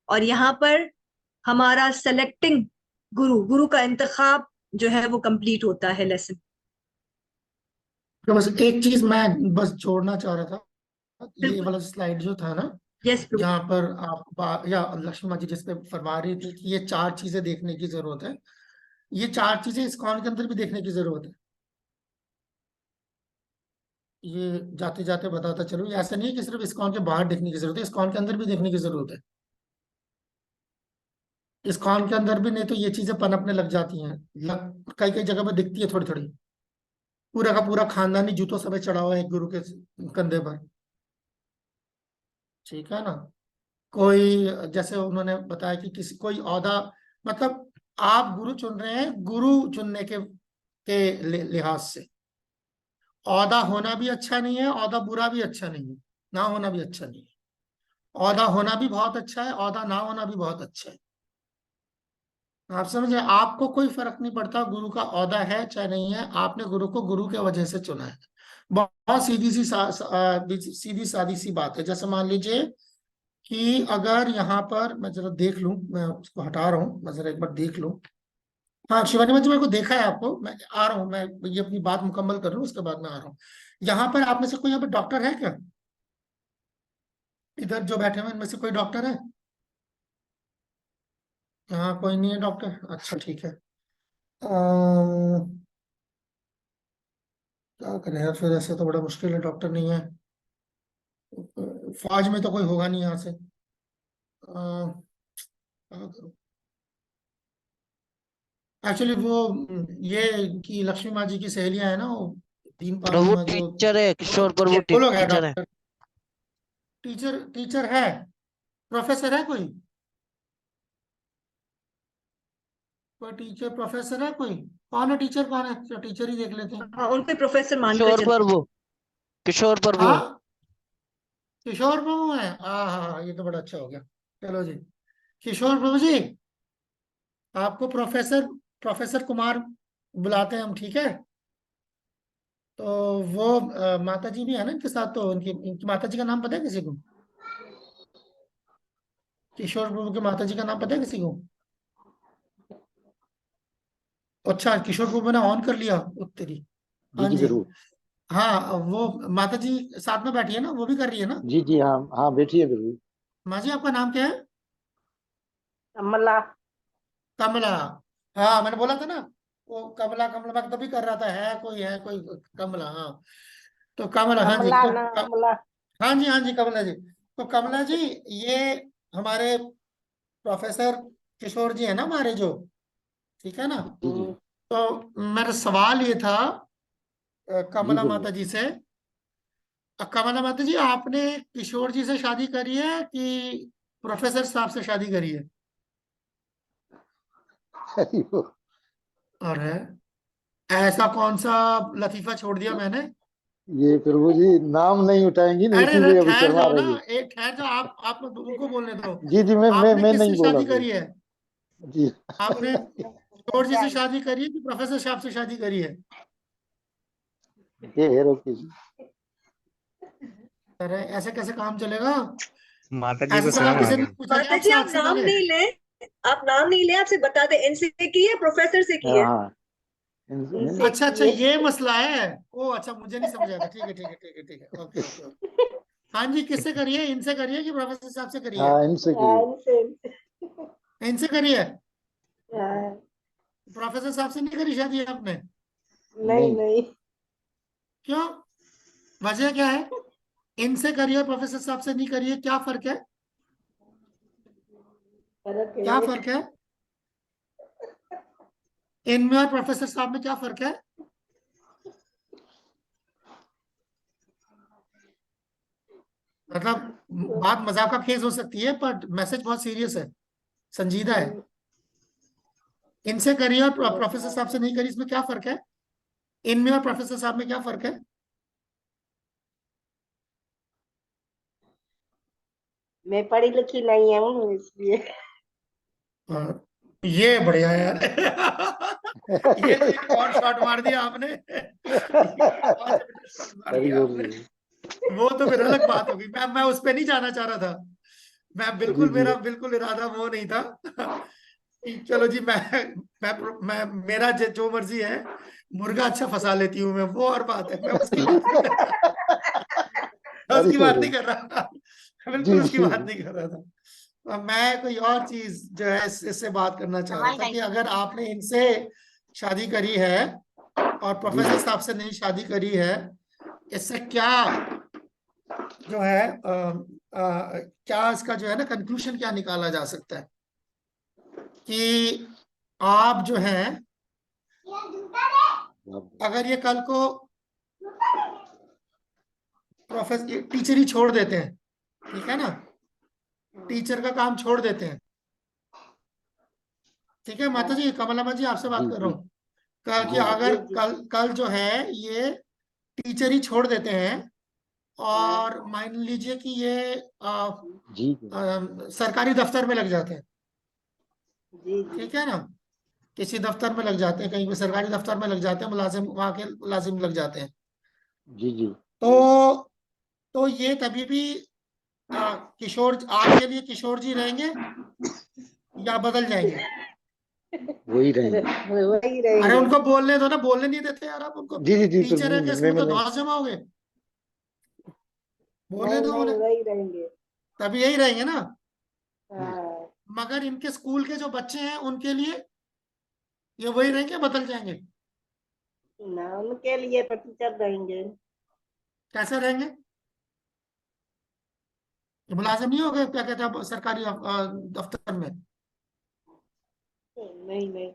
और यहाँ पर हमारा सेलेक्टिंग गुरु का इंतखाब जो है वो कंप्लीट होता है लेसन। तो बस एक चीज मैं बस जोड़ना चाह रहा था, ये वाला स्लाइड जो था ना, जहाँ पर आप या लक्ष्मी माँ जी जिस पे फरमा रही थी कि ये 4 चीजें देखने की जरूरत है, ये 4 चीजें इस्कॉन के अंदर भी देखने की जरूरत है। ये जाते जाते बताता चलो, ये ऐसा नहीं है कि सिर्फ इस्कॉन के बाहर देखने की जरूरत है, इस्कॉन के अंदर भी देखने की जरूरत है। इस्कॉन के अंदर भी नहीं तो ये चीजें पनपने लग जाती हैं, कई कई जगह पर दिखती है थोड़ी थोड़ी। पूरा का पूरा खानदानी जूतों सब चढ़ा हुआ है एक गुरु के कंधे पर, ठीक है ना। कोई जैसे उन्होंने बताया कि किसी कोई औहदा, मतलब आप गुरु चुन रहे हैं गुरु चुनने के लिहाज से। औहदा होना भी अच्छा नहीं है, औहदा बुरा भी अच्छा नहीं है, ना होना भी अच्छा नहीं है। औहदा होना भी बहुत अच्छा है, औहदा ना होना भी बहुत अच्छा है। आप समझे, आपको कोई फर्क नहीं पड़ता गुरु का औहदा है चाहे नहीं है, आपने गुरु को गुरु के वजह से चुना है। बहुत सीधी सादी सी बात है। जैसे मान लीजिए कि अगर यहाँ पर मैं जरा देख लूं, मैं उसको हटा रहा हूँ, मैं जरा एक बार देख लूं। हाँ शिवानी जी, मेरे को देखा है आपको, मैं आ रहा हूँ, मैं ये अपनी बात मुकम्मल कर लूँ उसके बाद मैं आ रहा हूँ। यहाँ पर आप में से कोई यहाँ पर डॉक्टर है क्या? इधर जो बैठे हुए इनमें से कोई डॉक्टर है? हाँ कोई नहीं है डॉक्टर, अच्छा ठीक है। क्या करें यार, फिर ऐसे तो बड़ा मुश्किल है, डॉक्टर नहीं है। फौज में तो कोई होगा नहीं यहाँ से। एक्चुअली वो ये कि लक्ष्मी माँ जी की सहेलियां है ना, वो तीन पानी प्रभु में जो टीचर है, किशोर प्रभु वो लोग है टीचर है। डॉक्टर। टीचर है, प्रोफेसर है कोई? कोई टीचर प्रोफेसर है कोई? कौन है टीचर, कौन है? तो टीचर ही देख लेते हैं। हाँ, उनको प्रोफेसर मानकर किशोर चलते प्रभु, किशोर प्रभु। हाँ किशोर प्रभु है, हाँ ये तो बड़ा अच्छा हो गया। चलो जी, किशोर प्रभु जी आपको प्रोफेसर कुमार बुलाते हैं हम, ठीक है। तो वो माता जी भी है ना इनके साथ, तो इनकी माता जी का नाम पता है किसी को? किशोर प्रभु की माता जी का नाम पता है किसी को? अच्छा, किशोर प्रभु ने ऑन कर लिया तेरी। जी हाँ जी जी। जरूर। हाँ, वो माता जी साथ में बैठी है ना, वो भी कर रही है ना। जी जी हाँ हाँ बैठिए जरूर। माँ जी, आपका नाम क्या है? कमला। कमला। हाँ, मैंने बोला था ना, वो कमला कमला, मैं तभी कर रहा था, है कोई कमला, हाँ। तो कमला, हाँ जी, कमला तो ना कमला। हाँ जी कमला जी। तो कमला जी, ये हमारे प्रोफेसर किशोर जी है ना हमारे जो, ठीक है ना। जी जी तो मेरा सवाल ये था जी कमला बोलिए। माता जी से, कमला माता जी, आपने किशोर जी से शादी करी है कि प्रोफेसर साहब से शादी करी है? और है, ऐसा कौन सा लतीफा छोड़ दिया मैंने? ये प्रभु जी नाम नहीं उठाएंगी ना, अरे रे, इसीलिए अभी ठहर शर्मा जाओ ना, रही है। एक ठहर जाओ, आप उनको बोलने दो। जी जी आपने मैं किससे नहीं बोला शादी कोई। करी है? जी आपने किशोर जी से शादी करी है कि प्रोफेसर साहब से शादी करी है? ये है रोकी जी। अरे, ऐसे कैसे काम चलेगा? माता जी को ऐसे शर्म सवाल आ किसी ने गया। पूछा क्या माता जी आपसे आप आज से नाम पहले? नहीं ले, आप नाम नहीं ले, आपसे बता दे इनसे की है प्रोफेसर से की हाँ है। हाँ इनसे अच्छा अच्छा, की है। ये मसला है। ओ अच्छा, मुझे नहीं समझ आया था। ठीक है ठीक है ठीक है ठीक है, ओके ओके ओके। हाँ जी, किससे करिए? इनसे करिए कि प्रोफेसर साहब से करिए? हाँ इनसे की है। इनसे। इनसे करिए। हाँ, प्रोफेसर साहब से नहीं करी शादी आपने? नहीं नहीं नहीं। क्यों? वजह क्या है? इनसे करिए, प्रोफेसर साहब से नहीं करिए, क्या फर्क है? फर्क क्या है। फर्क है इनमें और प्रोफेसर साहब में? क्या फर्क है? मतलब बात मजाक का खेज हो सकती है, पर मैसेज बहुत सीरियस है, संजीदा है। इनसे करिए और प्रोफेसर साहब से नहीं करिए, इसमें क्या फर्क है? इनमें और प्रोफेसर साहब में क्या फर्क है? मैं पढ़ी लिखी नहीं हूँ इसलिए। हाँ, ये बढ़िया है यार। ये तो एक और शॉट मार दिया आपने। ये बहुत जबरदस्त शॉट मार वेरी दिया गुड। आपने। वो तो फिर अलग बात होगी, मैं उस पे नहीं जाना चाह रहा था। मैं जी बिल्कुल, जी मेरा बिल्कुल इरादा वो नहीं था। कि चलो जी, मैं मेरा जो मर्जी है, मुर्गा अच्छा फंसा लेती हूँ मैं, वो और बात है, मैं उसकी बात नहीं कर रहा। मैं वेरी उसकी बात गुड। नहीं कर रहा था। मैं जी बिल्कुल उसकी जी बात नहीं कर रहा था। मैं कोई और चीज जो है इससे बात करना चाह रहा था कि अगर आपने इनसे शादी करी है और जी प्रोफेसर जी साहब से नहीं शादी करी है, इससे क्या जो है क्या इसका जो है ना कंक्लूजन क्या निकाला जा सकता है? कि आप जो है, अगर ये कल को प्रोफेसर टीचर ही छोड़ देते हैं, ठीक है ना, टीचर का काम छोड़ देते हैं, ठीक है माता जी, कमला जी आपसे बात जी कर रहा जी हूँ, कल कि जी अगर कल कल जो है ये टीचर ही छोड़ देते हैं, और मान लीजिए कि ये जी सरकारी दफ्तर में लग जाते हैं, जी ठीक है ना, किसी दफ्तर में लग जाते हैं, कहीं पे सरकारी दफ्तर में लग जाते हैं, मुलाजिम वहां के मुलाजिम लग जाते हैं, जी जी तो ये तभी भी किशोर, आपके लिए किशोर जी रहेंगे या बदल जाएंगे? वही रहेंगे। वही अरे रहेंगे। उनको बोलने दो ना, बोलने नहीं देते यार आप उनको। जी जी जी टीचर प्रभु है जी कि इसके मैं मतलब नहीं। धौंस जमाओगे? बोलने नहीं दो नहीं उन्हें, वही रहेंगे। तभी यही रहेंगे ना। हाँ। मगर इनके स्कूल के जो बच्चे हैं उनके लिए ये वही रहेंगे, बदल जाएंगे? ना उनके लिए तो टीचर रहेंगे। कैसे रहेंगे? ये मुलाजिम नहीं हो गए, क्या कहते हैं सरकारी दफ्तर में? नहीं नहीं।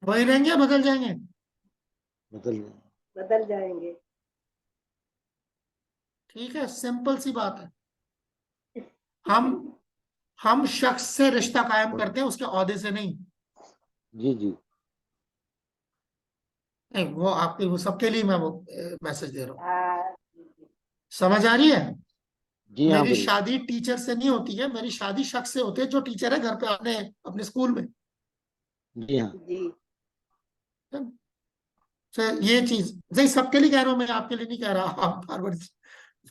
वही रहेंगे या बदल जाएंगे? बदल बदल जाएंगे। ठीक है, सिंपल सी बात है। हम हम शख्स से रिश्ता कायम करते हैं, उसके ओहदे से नहीं। जी जी नहीं, वो आपके, वो सबके लिए मैं वो मैसेज दे रहा हूँ। हाँ। समझ आ रही है? जी हाँ मेरी प्रभु। शादी टीचर से नहीं होती है, मेरी शादी शख्स से होती है जो टीचर है घर पे, अपने अपने स्कूल में। जी हाँ जी तो ये चीज नहीं, सबके लिए कह रहा हूँ मैं, आपके लिए नहीं कह रहा। आप बार बार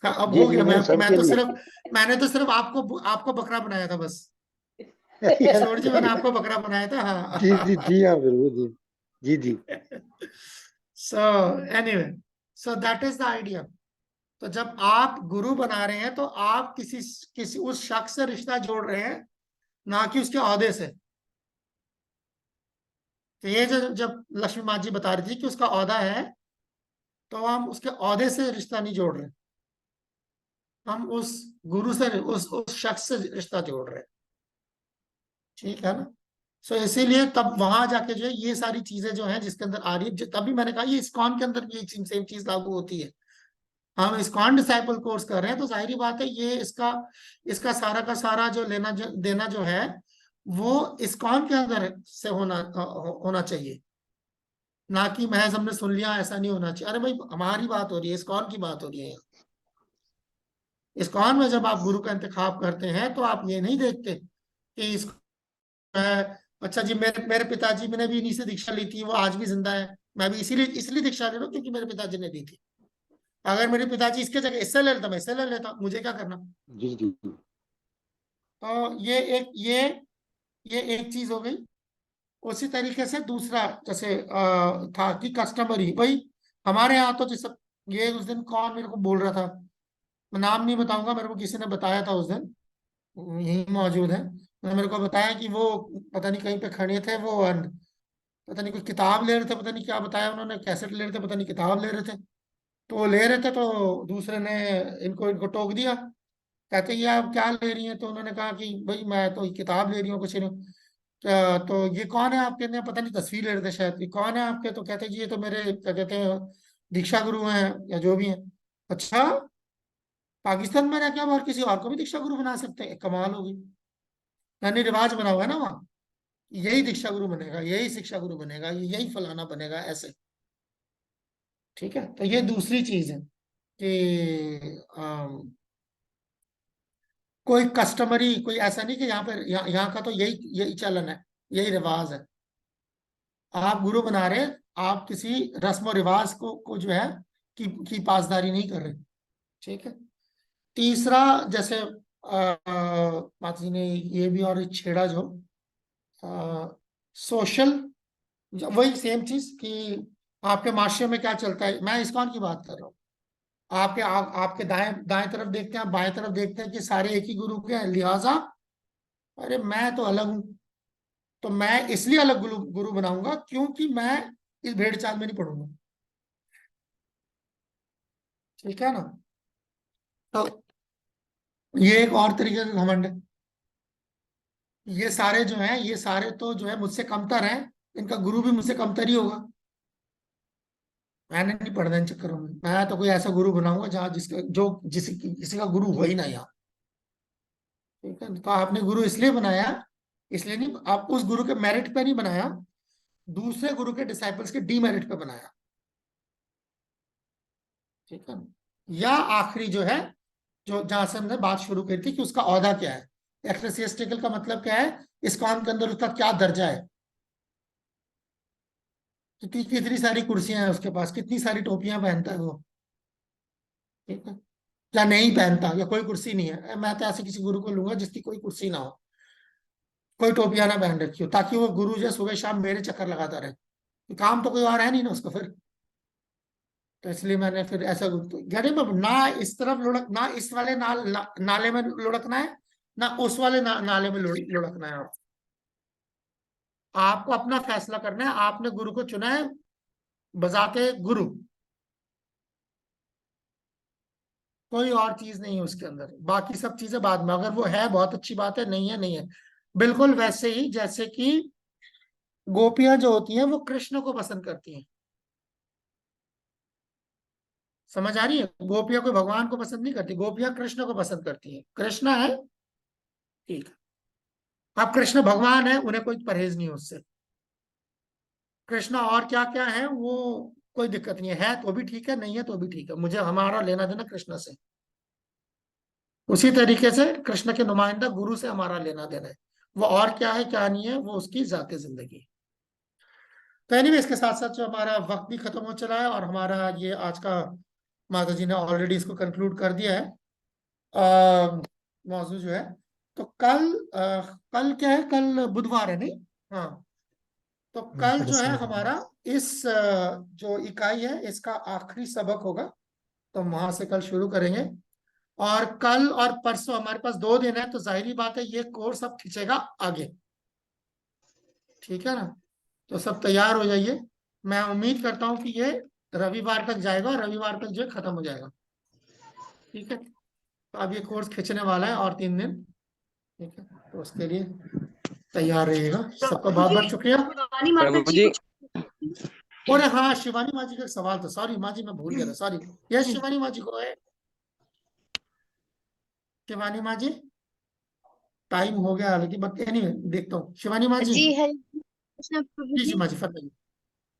हाँ, अब जी हो जी गया। नहीं, सबके लिए। मैंने तो सिर्फ आपको बकरा बनाया था बस। यार, किशोर जी, मैंने आपको बकरा बनाया था। जी जी हाँ। जी हाँ बिल्कुल जी जी जी। So anyway, so that is the idea. तो जब आप गुरु बना रहे हैं तो आप किसी किसी उस शख्स से रिश्ता जोड़ रहे हैं, ना कि उसके ओहदे से। तो ये जो जब लक्ष्मी माँ जी बता रही थी कि उसका ओहदा है, तो हम उसके ओहदे से रिश्ता नहीं जोड़ रहे, हम उस गुरु से, उस शख्स से रिश्ता जोड़ रहे हैं। ठीक है ना? सो इसीलिए तब वहां जाके जो है ये सारी चीजें जो हैं जिसके अंदर आ रही है, तभी मैंने कहा ये इस्कॉन के अंदर भी ये सेम चीज लागू होती है। हम इस्कॉन डिसाइपल कोर्स कर रहे हैं तो जाहिर बात है ये इसका इसका सारा का सारा जो देना जो है वो इस्कॉन के अंदर से होना चाहिए, ना कि महज हमने सुन लिया। ऐसा नहीं होना चाहिए। अरे भाई, हमारी बात हो रही है, इस्कॉन की बात हो रही है। इस्कॉन में जब आप गुरु का इंतखाब करते हैं तो आप ये नहीं देखते कि इस अच्छा जी, मेरे मेरे पिताजी ने भी इन्हीं से दीक्षा ली थी, वो आज भी जिंदा है, मैं भी इसीलिए दीक्षा ले रहा हूँ क्योंकि मेरे पिताजी ने दी थी। अगर मेरे पिताजी इसके जगह इससे ले लेता, मैं इससे ले लेता, मुझे क्या करना। जी जी तो ये एक चीज हो गई। उसी तरीके से दूसरा, जैसे था कि कस्टमरी भाई हमारे यहाँ तो जैसे, ये उस दिन कौन मेरे को बोल रहा था, मैं नाम नहीं बताऊंगा, मेरे को किसी ने बताया था उस दिन, यही मौजूद है, उन्होंने मेरे को बताया कि वो पता नहीं कहीं पे खड़े थे, वो पता नहीं कोई किताब ले रहे थे, पता नहीं क्या बताया उन्होंने, कैसेट ले रहे थे, पता नहीं किताब ले रहे थे। तो वो ले रहे थे तो दूसरे ने इनको इनको टोक दिया, कहते ये आप क्या ले रही हैं? तो उन्होंने कहा कि भाई मैं तो किताब ले रही हूँ, कुछ नहीं। तो ये कौन है आपके? ने पता नहीं तस्वीर ले रहे थे शायद, ये कौन है आपके? तो कहते जी ये तो मेरे क्या कहते हैं दीक्षा गुरु हैं या जो भी हैं। अच्छा, पाकिस्तान में रह के आप और किसी और को भी दीक्षा गुरु बना सकते हैं? कमाल होगी। यानी रिवाज बना हुआ है ना वहाँ, यही दीक्षा गुरु बनेगा, यही शिक्षा गुरु बनेगा, यही फलाना बनेगा, ऐसे। ठीक है, तो ये दूसरी चीज है कि कोई कस्टमरी, कोई ऐसा नहीं कि यहाँ पर यहाँ का तो यही यही चलन है, यही रिवाज है। आप गुरु बना रहे, आप किसी रस्म और रिवाज को जो है की पासदारी नहीं कर रहे। ठीक है। तीसरा, जैसे माता जी ने ये भी और छेड़ा जो सोशल, वही सेम चीज कि आपके माशरे में क्या चलता है, मैं इस्कॉन की बात कर रहा हूँ। आपके दाएं दाएं तरफ देखते हैं, आप बाएं तरफ देखते हैं कि सारे एक ही गुरु के हैं, लिहाजा अरे मैं तो अलग हूं, तो मैं इसलिए अलग गुरु बनाऊंगा क्योंकि मैं इस भेड़ चाल में नहीं पढ़ूंगा। ठीक है ना? तो ये एक और तरीके का घमंड है। ये सारे जो हैं, ये सारे तो जो है मुझसे कमतर हैं, इनका गुरु भी मुझसे कमतर ही होगा। मैंने नहीं पढ़ना इन चक्करों में, मैं तो कोई ऐसा गुरु बनाऊंगा जहाँ जिसका जो किसी का गुरु हो ही ना यहाँ। ठीक है, तो आपने गुरु इसलिए बनाया, इसलिए नहीं, आप उस गुरु के मेरिट पे नहीं बनाया, दूसरे गुरु के डिसाइपल्स के डीमेरिट पे बनाया। ठीक है। या आखिरी जो है, जो जहां से हमने बात शुरू करी थी कि उसका ओहदा क्या है, एक्लेसियास्टिकल का मतलब क्या है, इस्कॉन के अंदर उसका क्या दर्जा है, कितनी सारी कुर्सियां हैं उसके पास, कितनी सारी टोपियां पहनता है वो। ठीक है। या नहीं पहनता, या कोई कुर्सी नहीं है। मैं तो ऐसे किसी गुरु को लूंगा जिसकी कोई कुर्सी ना हो, कोई टोपियां ना पहन रखी हो, ताकि वो गुरु जो सुबह शाम मेरे चक्कर लगाता रहे, काम तो कोई और है नहीं ना उसको फिर। तो इसलिए मैंने फिर ऐसा यानी ना इस तरफ लुढ़क, ना इस वाले नाले में लुढ़कना है, ना उस वाले नाले में लुढ़कना है। आपको अपना फैसला करना है। आपने गुरु को चुना है बजाते गुरु, कोई और चीज नहीं है उसके अंदर, बाकी सब चीजें बाद में। अगर वो है बहुत अच्छी बात है, नहीं है नहीं है। बिल्कुल वैसे ही जैसे कि गोपियां जो होती हैं वो कृष्ण को पसंद करती हैं। समझ आ रही है? गोपियां कोई भगवान को पसंद नहीं करती, गोपियां कृष्ण को पसंद करती हैं। कृष्ण है, ठीक है। अब कृष्ण भगवान है, उन्हें कोई परहेज नहीं है उससे। कृष्ण और क्या क्या है वो कोई दिक्कत नहीं है तो भी ठीक है, नहीं है तो भी ठीक है, मुझे हमारा लेना देना कृष्ण से। उसी तरीके से कृष्ण के नुमाइंदा गुरु से हमारा लेना देना है। वो और क्या है क्या नहीं है वो उसकी जाती जिंदगी है। तो एनीवे, इसके साथ साथ जो हमारा वक्त भी खत्म हो चला है और हमारा ये आज का माता जी ने ऑलरेडी इसको कंक्लूड कर दिया है मौजू जो है। तो कल क्या है, कल बुधवार है नहीं? हाँ, तो कल जो है हमारा इस जो इकाई है इसका आखिरी सबक होगा, तो वहां से कल शुरू करेंगे। और कल और परसों हमारे पास 2 दिन है, तो जाहिर बात है ये कोर्स अब खींचेगा आगे, ठीक है ना? तो सब तैयार हो जाइए। मैं उम्मीद करता हूँ कि ये रविवार तक जाएगा और रविवार तक जो है खत्म हो जाएगा, ठीक है? तो अब ये कोर्स खींचने वाला है और 3 दिन, ठीक है? तो उसके लिए तैयार रहिएगा। सबका बहुत बहुत शुक्रिया। शिवानी माता जी और हाँ, शिवानी माँ जी का एक सवाल था, सॉरी माँ जी मैं भूल गया था, सॉरी। यस शिवानी माँ जी को है, शिवानी माँ जी टाइम हो गया हालांकि, बट एनीवे देखता हूँ। शिवानी माँ जी, जी हरे कृष्ण प्रभु जी जी। माँ जी फरमाइए,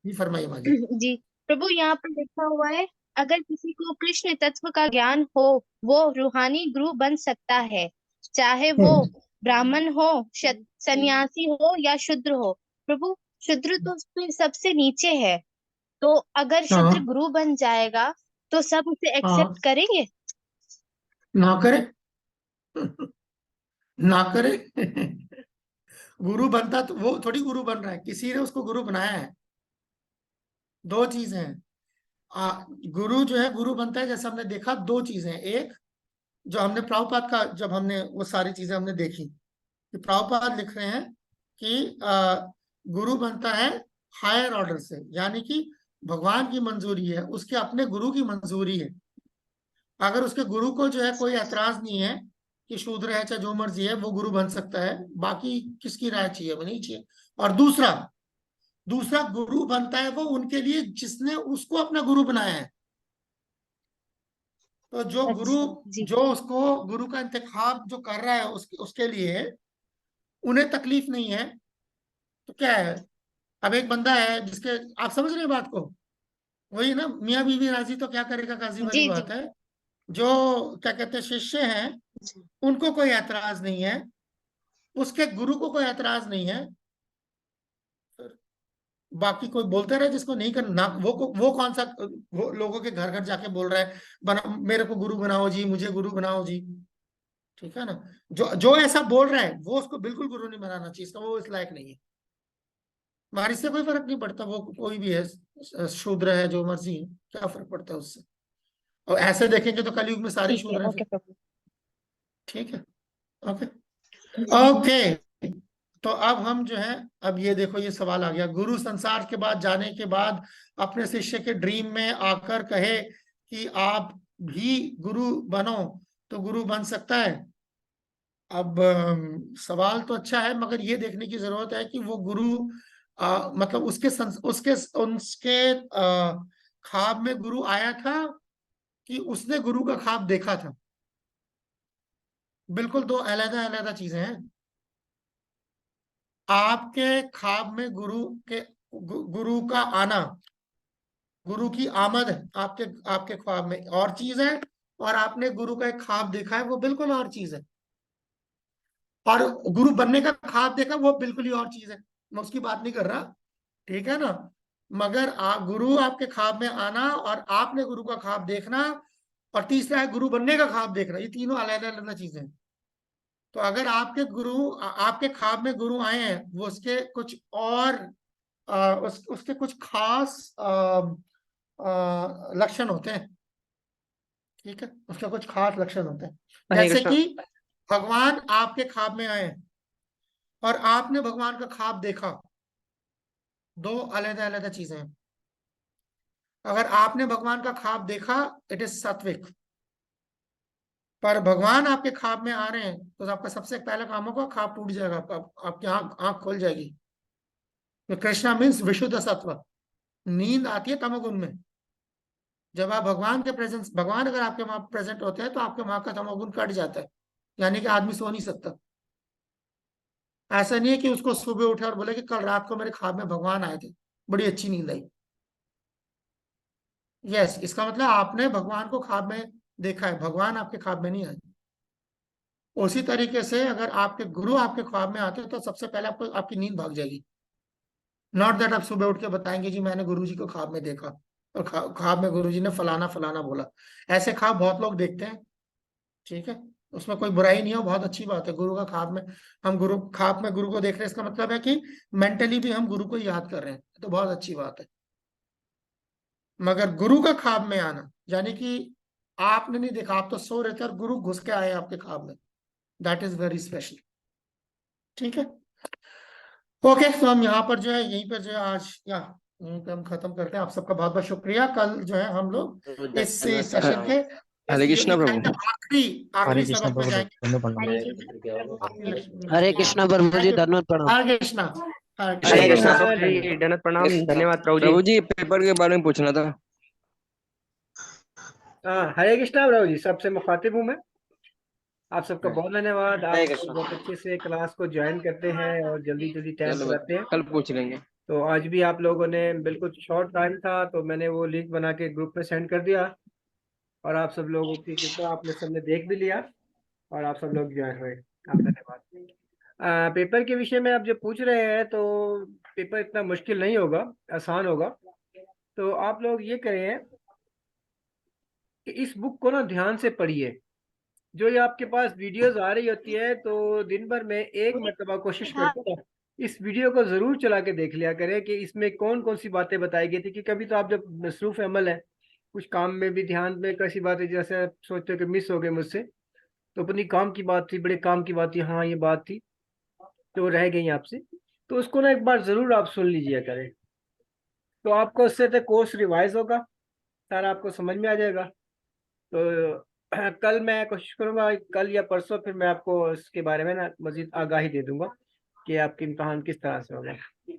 जी फरमाइए माँ जी। जी प्रभु, यहाँ पर लिखा हुआ है, अगर किसी को कृष्ण तत्व का ज्ञान हो वो रूहानी गुरु बन सकता है, चाहे वो ब्राह्मण हो, सन्यासी हो या शूद्र हो। प्रभु, शूद्र तो फिर सबसे नीचे है, तो अगर शूद्र हाँ गुरु बन जाएगा तो सब उसे हाँ, एक्सेप्ट करेंगे? ना करे ना करे गुरु बनता तो वो थोड़ी गुरु बन रहा है, किसी ने उसको गुरु बनाया है। 2 चीजें हैं। गुरु जो है गुरु बनता है, जैसे हमने देखा 2 चीजें हैं। एक जो हमने प्रभुपाद का, जब हमने वो सारी चीजें हमने देखी कि प्रभुपाद लिख रहे हैं कि गुरु बनता है हायर ऑर्डर से, यानी कि भगवान की मंजूरी है, उसके अपने गुरु की मंजूरी है। अगर उसके गुरु को जो है कोई ऐतराज नहीं है कि शूद्र है चाहे जो मर्जी है, वो गुरु बन सकता है, बाकी किसकी राय चाहिए? वो नहीं चाहिए। और दूसरा दूसरा गुरु बनता है वो उनके लिए जिसने उसको अपना गुरु बनाया है। तो जो गुरु, जी जो उसको गुरु का इंतखाब जो कर रहा है उसके लिए उन्हें तकलीफ नहीं है। तो क्या है, अब एक बंदा है जिसके, आप समझ रहे हैं बात को? वही ना, मियाँ बीवी राजी तो क्या करेगा काजी वाली जी जी बात है। जो क्या कहते हैं शिष्य हैं उनको कोई ऐतराज नहीं है, उसके गुरु को कोई ऐतराज नहीं है। बाकी कोई बोलते रहे जिसको नहीं करना ना, वो कौन सा वो लोगों के घर घर जाके बोल रहा है बना मेरे को गुरु बनाओ जी, मुझे गुरु बनाओ जी, ठीक है ना? जो जो ऐसा बोल रहा है वो उसको बिल्कुल गुरु नहीं बनाना चाहिए, इसका वो इस लायक नहीं है। हमारे से कोई फर्क नहीं पड़ता, वो कोई भी है, शूद्र है जो मर्जी है, क्या फर्क पड़ता है उससे? और ऐसे देखेंगे तो कलयुग में सारे ठीक है, शूद्र हैं ओके फिर, प्रभु। ठीक है? Okay okay. तो अब हम जो है, अब ये देखो ये सवाल आ गया, गुरु संसार के बाद जाने के बाद अपने शिष्य के ड्रीम में आकर कहे कि आप भी गुरु बनो, तो गुरु बन सकता है? अब सवाल तो अच्छा है, मगर ये देखने की जरूरत है कि वो गुरु मतलब उसके उसके ख्वाब में गुरु आया था कि उसने गुरु का ख्वाब देखा था। बिल्कुल 2 अलग अलग चीजें हैं। आपके ख्वाब में गुरु का आना, गुरु की आमद आपके आपके ख्वाब में और चीज है, और आपने गुरु का एक ख्वाब देखा है वो बिल्कुल और चीज है। और गुरु बनने का ख्वाब देखा वो बिल्कुल ही और चीज है, मैं उसकी बात नहीं कर रहा, ठीक है ना? मगर गुरु आपके ख्वाब में आना और आपने गुरु का ख्वाब देखना, और तीसरा है गुरु बनने का ख्वाब देखना, ये तीनों अलग अलग चीजें हैं। तो अगर आपके गुरु आपके ख्वाब में गुरु आए हैं, वो उसके कुछ और उसके कुछ खास लक्षण होते हैं, ठीक है? उसके कुछ खास लक्षण होते हैं। हरे जैसे कृष्ण। कि भगवान आपके ख्वाब में आए और आपने भगवान का ख्वाब देखा, 2 अलग अलग चीजें हैं। अगर आपने भगवान का ख्वाब देखा, इट इज सात्विक। पर भगवान आपके ख्वाब में आ रहे हैं तो आपका सबसे पहला काम होगा, ख्वाब टूट जाएगा, आपकी आंख खोल जाएगी। तो कृष्णा मीन्स विशुद्ध सत्व। नींद आती है तमोगुण में। जब आप भगवान के प्रेजेंस, भगवान अगर आपके वहां प्रेजेंट होते हैं तो आपके वहां का तमोगुण कट जाता है, यानी कि आदमी सो नहीं सकता। ऐसा नहीं है कि उसको सुबह उठे और बोले कि कल रात को मेरे ख्वाब में भगवान आए थे, बड़ी अच्छी नींद आई। यस, इसका मतलब आपने भगवान को ख्वाब में देखा है, भगवान आपके ख्वाब में नहीं आए। उसी तरीके से अगर आपके गुरु आपके ख्वाब में आते हैं तो सबसे पहले आपको आपकी नींद भाग जाएगी। नॉट दैट आप सुबह उठ के बताएंगे जी मैंने गुरु जी को ख्वाब में देखा, और ख्वाब में गुरुजी ने फलाना फलाना बोला। ऐसे ख्वाब बहुत लोग देखते हैं, ठीक है, उसमें कोई बुराई नहीं है, बहुत अच्छी बात है। गुरु का ख्वाब में हम गुरु ख्वाब में गुरु को देख रहे हैं, इसका मतलब है कि मेंटली भी हम गुरु को याद कर रहे हैं, तो बहुत अच्छी बात है। मगर गुरु का ख्वाब में आना, यानी कि आपने नहीं देखा, आप तो सो रहे थे और गुरु घुस के आए आपके ख्वाब में, दैट इज वेरी स्पेशल। ठीक है, ओके, तो हम यहाँ पर जो है यहीं पर जो है आज यहीं पे हम खत्म करते हैं। आप सबका बहुत बहुत शुक्रिया। कल जो है हम लोग इस सेशन के हरे कृष्णा प्रभु। आखिरी हरे सबक कृष्णा में प्रभु, जाएंगे। हरे कृष्णा प्रभु जी, धन्यवाद प्रणाम। हरे कृष्णा। हरे हरे कृष्णा। कृष्णा प्रभु जी, धन्यवाद प्रणाम, धन्यवाद प्रभु जी। प्रभु जी पेपर के बारे में पूछना था। हरे कृष्णा प्रभु जी, सबसे मुखातिब हूँ मैं। आप सबका बहुत धन्यवाद। आप बहुत अच्छे से क्लास को ज्वाइन करते हैं और जल्दी जल्दी टाइम चलो पर आते हैं। कल पूछ लेंगे। तो आज भी आप लोगों ने बिल्कुल शॉर्ट टाइम था तो मैंने वो लिंक बना के ग्रुप में सेंड कर दिया और आप सब लोगों की कृपा आपने सबने देख भी लिया और आप सब लोग ज्वाइन हुए। आप धन्यवाद। पेपर के विषय में आप जो पूछ रहे हैं तो पेपर इतना मुश्किल नहीं होगा, आसान होगा। तो आप लोग ये करें कि इस बुक को ना ध्यान से पढ़िए। जो ये आपके पास वीडियोस आ रही होती है तो दिन भर में एक मरतबा कोशिश करते हैं इस वीडियो को जरूर चला के देख लिया करें कि इसमें कौन कौन सी बातें बताई गई थी। कि कभी तो आप जब मसरूफ अमल है, कुछ काम में भी ध्यान में कैसी बातें जैसे आप सोचते हो कि मिस हो गए मुझसे, तो अपनी काम की बात थी, बड़े काम की बात थी, हाँ ये बात थी तो रह गई आपसे, तो उसको ना एक बार जरूर आप सुन लीजिए करें। तो आपको उससे तो कोर्स रिवाइज होगा, सारा आपको समझ में आ जाएगा। तो कल मैं कोशिश करूंगा, कल या परसों फिर मैं आपको इसके बारे में ना मजीद आगाही दे दूंगा कि आपके इम्तहान किस तरह से होगा।